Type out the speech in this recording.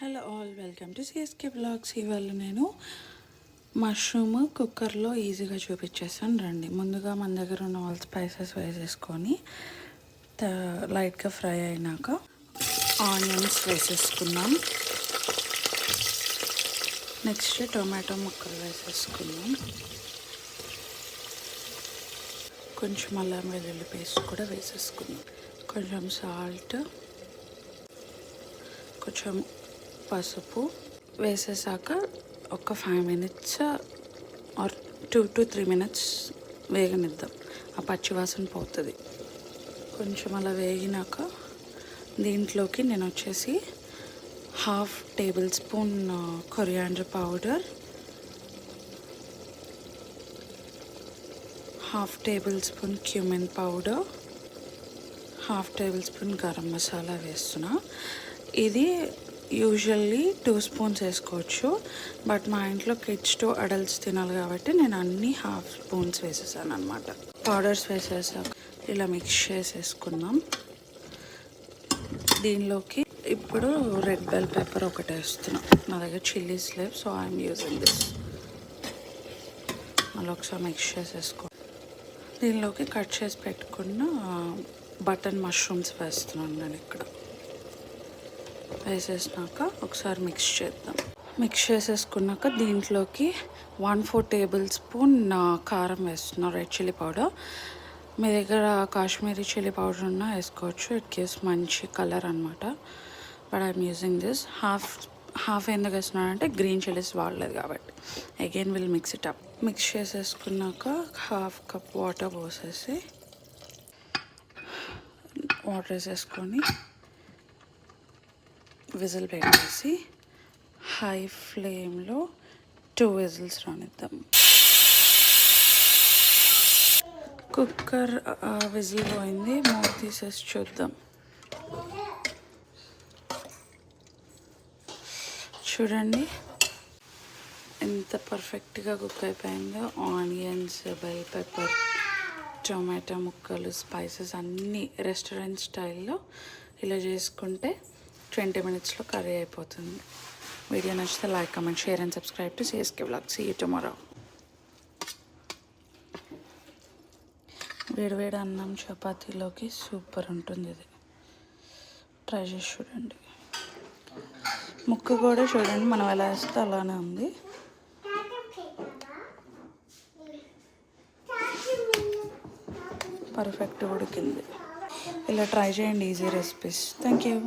Hello all, welcome to CSK blogs. ఇవాళ నేను mushroom కుక్కర్లో ఈజీగా చూపించేస్తాను రండి. ముందుగా మన దగ్గర ఉన్న ఆల్ స్పైసెస్ వేసేసుకొని లైట్గా ఫ్రై అయినాక ఆనియన్స్ వేసేసుకున్నాం. నెక్స్ట్ టొమాటో ముక్కలు వేసేసుకున్నాం. కొంచెం అల్లం వెల్లుల్లి పేస్ట్ కూడా వేసేసుకున్నాం. కొంచెం సాల్ట్, కొంచెం పసుపు వేసేసాక ఒక 5 minutes ఆర్ 2 to 3 minutes వేగనిద్దాం. ఆ పచ్చివాసన పోతుంది. కొంచెం అలా వేగినాక దీంట్లోకి నేను వచ్చేసి 1/2 tablespoon coriander powder, 1/2 tablespoon cumin powder, 1/2 tablespoon garam masala వేస్తున్నా. ఇది యూజువల్లీ 2 spoons వేసుకోవచ్చు, బట్ మా ఇంట్లో కిడ్స్ టు అడల్ట్స్ తినాలి కాబట్టి నేను అన్నీ 1/2 spoons వేసేసాను అనమాట. పౌడర్స్ వేసేసాక ఇలా మిక్స్ చేసేసుకున్నాం. దీనిలోకి ఇప్పుడు రెడ్ బెల్ పెప్పర్ ఒకటి వేస్తున్నాం. నా దగ్గర చిల్లీస్ లేవు, సో ఐఎమ్ యూజింగ్ దిస్. మళ్ళీ ఒకసారి మిక్స్ చేసేసుకో. దీనిలోకి కట్ చేసి పెట్టుకున్న బటన్ మష్రూమ్స్ వేస్తున్నాను నేను ఇక్కడ. వేసేసినాక ఒకసారి మిక్స్ చేద్దాం. మిక్స్ చేసేసుకున్నాక దీంట్లోకి 1/4 tablespoon కారం వేస్తున్నా, రెడ్ చిల్లీ పౌడర్. మీ దగ్గర కాశ్మీరీ చిల్లీ పౌడర్ ఉన్నా వేసుకోవచ్చు. ఇట్ గివ్స్ మంచి కలర్ అనమాట. But I'm using this. Half ఎందుకు వేస్తున్నానంటే గ్రీన్ చిల్లీస్ వాడలేదు కాబట్టి. Again will mix it up. Mix చేసేసుకున్నాక 1/2 cup వాటర్ పోసేసి వాటర్ వేసేసుకొని విజిల్ పెట్టేసి హై ఫ్లేమ్లో 2 whistles రానిద్దాం. కుక్కర్ విజిల్ పోయింది. మూత తీసేసి చూద్దాం. చూడండి ఎంత పర్ఫెక్ట్గా కుక్ అయిపోయిందో. ఆనియన్స్, బెల్ పెప్పర్, టొమాటో ముక్కలు, స్పైసెస్ అన్నీ రెస్టారెంట్ స్టైల్లో ఇలా చేసుకుంటే 20 minutesలో కర్రీ అయిపోతుంది. వీడియో నచ్చితే like, comment, share and subscribe to CSK blogs. See you tomorrow. వేడివేడి అన్నం చపాతీలోకి సూపర్ ఉంటుంది ఇది. ట్రై చేసి చూడండి. ముక్క కూడా చూడండి, మనం ఎలా వేస్తే అలానే ఉంది. పర్ఫెక్ట్ ఉడికింది. ఇలా ట్రై చేయండి, ఈజీ రెసిపీస్. Thank you.